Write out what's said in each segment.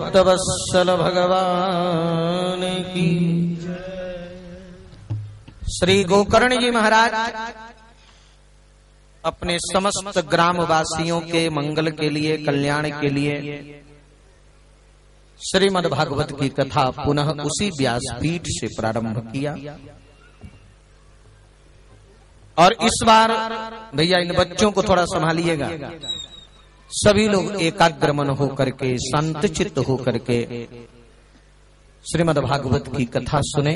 भक्तवत्सल भगवान की। श्री गोकर्ण जी महाराज अपने समस्त ग्रामवासियों के मंगल के लिए, कल्याण के लिए श्रीमद् भागवत की कथा पुनः उसी व्यासपीठ से प्रारंभ किया। और इस बार भैया इन बच्चों को थोड़ा संभालिएगा, सभी लोग एकाग्र मन होकर के, शांतचित्त होकर के श्रीमद् भागवत की कथा सुने।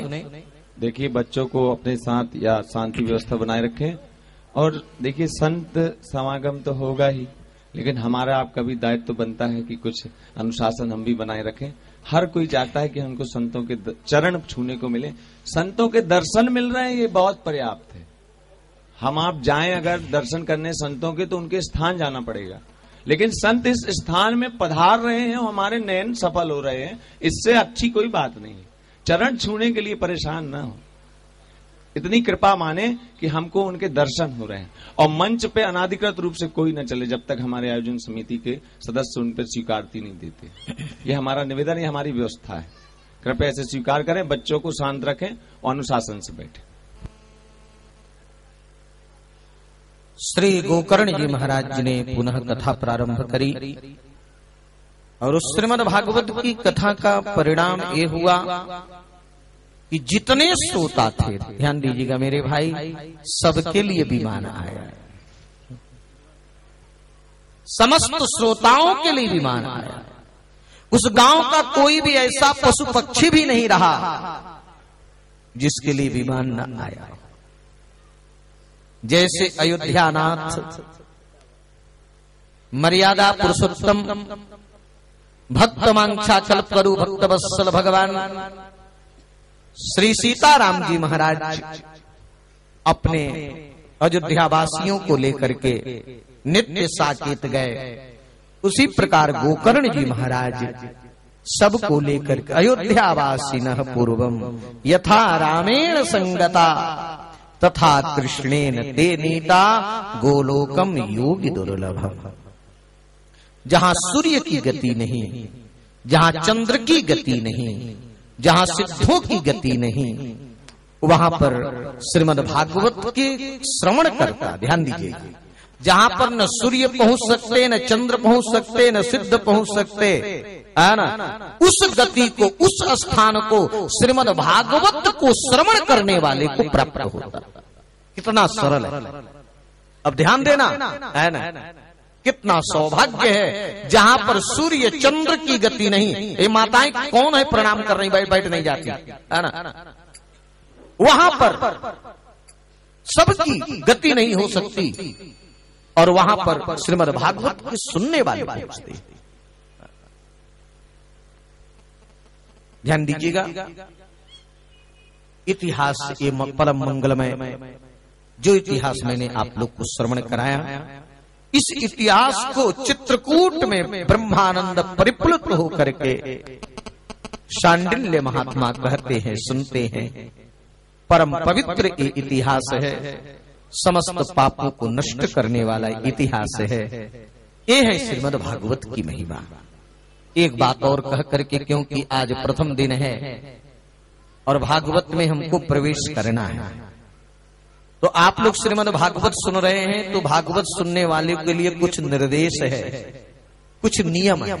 देखिए, बच्चों को अपने साथ या शांति व्यवस्था बनाए रखें। और देखिए, संत समागम तो होगा ही, लेकिन हमारा आपका भी दायित्व तो बनता है कि कुछ अनुशासन हम भी बनाए रखें। हर कोई चाहता है कि हमको संतों के चरण छूने को मिले, संतों के दर्शन मिल रहे हैं, ये बहुत पर्याप्त है। हम आप जाएं अगर दर्शन करने संतों के, तो उनके स्थान जाना पड़ेगा, लेकिन संत इस स्थान में पधार रहे हैं, हमारे नयन सफल हो रहे हैं, इससे अच्छी कोई बात नहीं। चरण छूने के लिए परेशान ना हो, इतनी कृपा माने कि हमको उनके दर्शन हो रहे हैं। और मंच पे अनाधिकृत रूप से कोई न चले जब तक हमारे आयोजन समिति के सदस्य उन पर स्वीकारती नहीं देते। ये हमारा निवेदन, ये हमारी व्यवस्था है। कृपया ऐसे स्वीकार करें, बच्चों को शांत रखें और अनुशासन से बैठें। श्री गोकर्ण जी महाराज जी ने पुनः कथा प्रारंभ करी और उस श्रीमद् भागवत की कथा का परिणाम ये हुआ कि जितने श्रोता थे, ध्यान दीजिएगा मेरे भाई, सबके लिए विमान आया। समस्त श्रोताओं के लिए विमान आया। उस गांव का कोई भी ऐसा पशु पक्षी भी नहीं रहा जिसके लिए विमान न आया। जैसे अयोध्यानाथ, मर्यादा पुरुषोत्तम, भक्त मांक्षा कल्पतरु भक्त वत्सल भगवान श्री सीताराम जी महाराज अपने अयोध्या वासियों को लेकर के नित्य साकेत गए, उसी प्रकार गोकर्ण जी महाराज सबको लेकर के अयोध्या वासिनः पूर्वम यथा रामेण संगता तथा कृष्णेन ते नीता गोलोकम योगी दुर्लभम। जहां सूर्य की गति नहीं, जहां चंद्र की गति नहीं, जहां सिद्धों की गति नहीं, वहां पर श्रीमद् भागवत के श्रवण करता, ध्यान दीजिएगा, जहां पर न सूर्य पहुंच सकते, न चंद्र पहुंच सकते, न सिद्ध पहुंच सकते, है ना, उस गति को, उस स्थान को श्रीमद् भागवत को श्रवण करने वाले को प्राप्त होता। कितना सरल है। अब ध्यान देना, है ना, कितना सौभाग्य है जहां पर सूर्य चंद्र की गति नहीं। ये माताएं कौन है प्रणाम कर रही, बैठ नहीं जाती, है ना, वहां पर सबकी गति नहीं हो सकती और वहां पर श्रीमद् भागवत के सुनने वाले पहुंचते। ध्यान दीजिएगा, इतिहास ये परम मंगलमय जो इतिहास मैंने आप लोग को श्रवण कराया, इस इतिहास को चित्रकूट में ब्रह्मानंद परिप्लुत होकर के शांडिल्य महात्मा कहते हैं, सुनते हैं। परम पवित्र ये इतिहास है, समस्त पापों को नष्ट करने वाला इतिहास है। ये है श्रीमद् भागवत की महिमा। एक बात और कह करके, क्योंकि आज प्रथम दिन है और भागवत में हमको प्रवेश करना है, तो आप लोग श्रीमद् भागवत सुन रहे हैं, तो भागवत सुनने वाले के लिए कुछ निर्देश है, कुछ नियम है।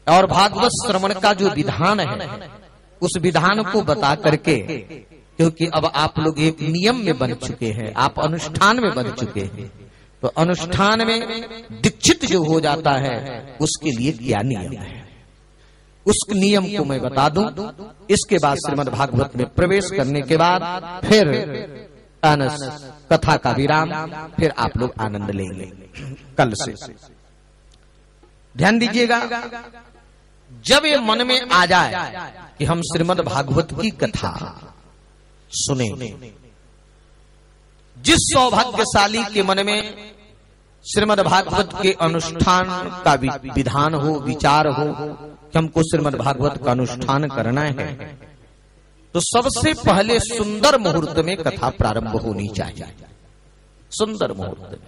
और भागवत श्रवण का जो विधान है, उस विधान को बता करके, क्योंकि अब आप लोग एक नियम में बन चुके हैं, आप अनुष्ठान में बन चुके हैं, तो अनुष्ठान में दीक्षित जो हो जाता है उसके लिए क्या नियम है, उस नियम को मैं बता दूं। इसके बाद श्रीमद् भागवत में प्रवेश करने के बाद फिर कथा का विराम, फिर आप लोग आनंद लेंगे कल से। ध्यान दीजिएगा, जब ये मन में आ जाए कि हम श्रीमद् भागवत की कथा सुने, जिस सौभाग्यशाली के मन में श्रीमद् भागवत के अनुष्ठान का विधान हो, विचार हो कि हमको श्रीमद् भागवत का अनुष्ठान करना है, तो सबसे पहले सुंदर मुहूर्त में कथा प्रारंभ होनी चाहिए। सुंदर मुहूर्त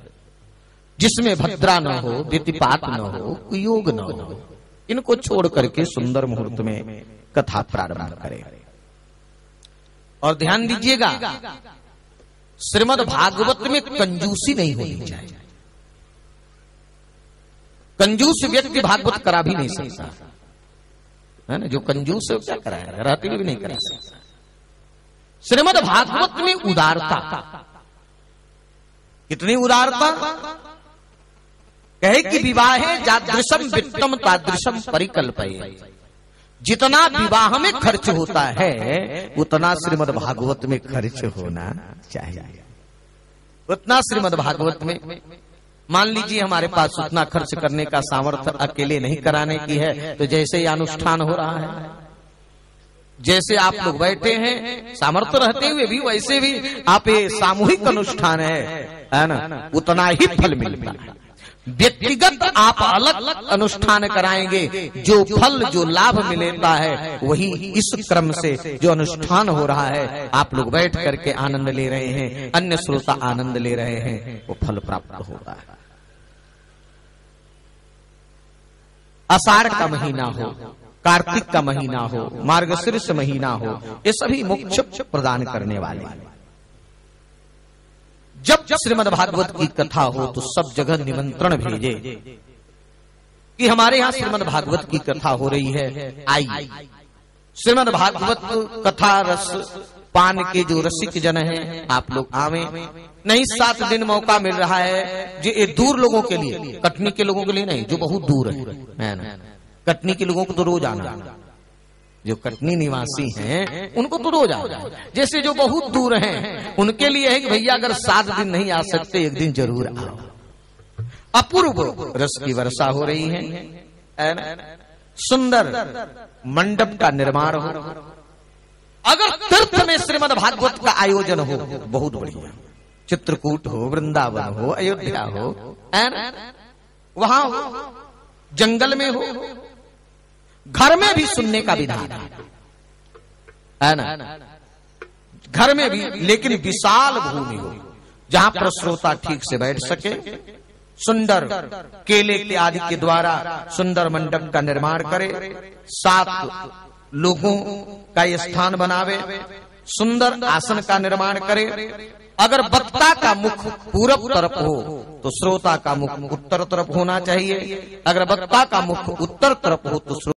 जिसमें भद्रा न हो, व्यतिपात न हो, योग न हो, इनको छोड़ करके सुंदर मुहूर्त में कथा प्रारंभ करें। और ध्यान दीजिएगा, श्रीमद् भागवत में कंजूसी नहीं होनी चाहिए। कंजूस व्यक्ति भागवत करा भी नहीं सकता, है ना। जो कंजूस है क्या कराएगा, रहते हुए भी नहीं करा सकता। श्रीमद् भागवत में उदारता, कितनी उदारता, कहे कि विवाहे जादृशम वित्तम तादृशम परिकल्पये। जितना विवाह में खर्च होता है उतना श्रीमद् भागवत में खर्च होना चाहिए। उतना श्रीमद् भागवत में, मान लीजिए हमारे पास उतना खर्च करने का सामर्थ्य अकेले नहीं कराने की है, तो जैसे ही अनुष्ठान हो रहा है, जैसे आप लोग बैठे हैं सामर्थ्य रहते हुए भी, वैसे भी आप ये सामूहिक अनुष्ठान है ना, उतना ही फल मिलता है। व्यक्तिगत आप अलग अनुष्ठान कराएंगे, जो फल जो लाभ मिलेता है वही इस क्रम से जो अनुष्ठान हो रहा है, आप लोग बैठ करके आनंद ले रहे हैं, अन्य श्रोता आनंद ले रहे हैं, वो फल प्राप्त होगा। आषाढ़ का महीना हो, कार्तिक का महीना हो, मार्गशीर्ष महीना हो, ये सभी मोक्ष प्रदान करने वाले हैं। जब श्रीमद् भागवत की कथा हो तो सब जगह निमंत्रण भेजे कि हमारे यहाँ श्रीमद् भागवत की कथा हो रही है, आई। श्रीमद् भागवत कथा रस पान के जो रसिक जन हैं आप लोग आवे। नहीं 7 दिन मौका मिल रहा है, जो ये दूर लोगों के लिए, कटनी के लोगों के लिए नहीं, जो बहुत दूर है ना। कटनी के लोगों को तो रोज आना, जो कटनी निवासी हैं उनको तो रोज आना। जैसे जो बहुत दूर हैं उनके लिए है कि भैया अगर 7 दिन नहीं आ सकते, एक दिन जरूर आओ। अपूर्व रस की वर्षा हो रही है, सुंदर मंडप का निर्माण हो। अगर तीर्थ में श्रीमद् भागवत का आयोजन हो बहुत बढ़िया, चित्रकूट हो, वृंदावन हो, अयोध्या हो, वहां जंगल में हो, घर में भी सुनने का विधान है ना, घर में भी, लेकिन विशाल भूमि हो जहां पर श्रोता ठीक से बैठ सके। सुंदर केले के आदि के द्वारा सुंदर मंडप का निर्माण करे, 7 लोगों का ये स्थान बनावे, सुंदर आसन का निर्माण करे। अगर वक्ता का मुख पूरब तरफ हो तो श्रोता का मुख उत्तर तरफ होना चाहिए। अगर वक्ता का मुख उत्तर तरफ हो तो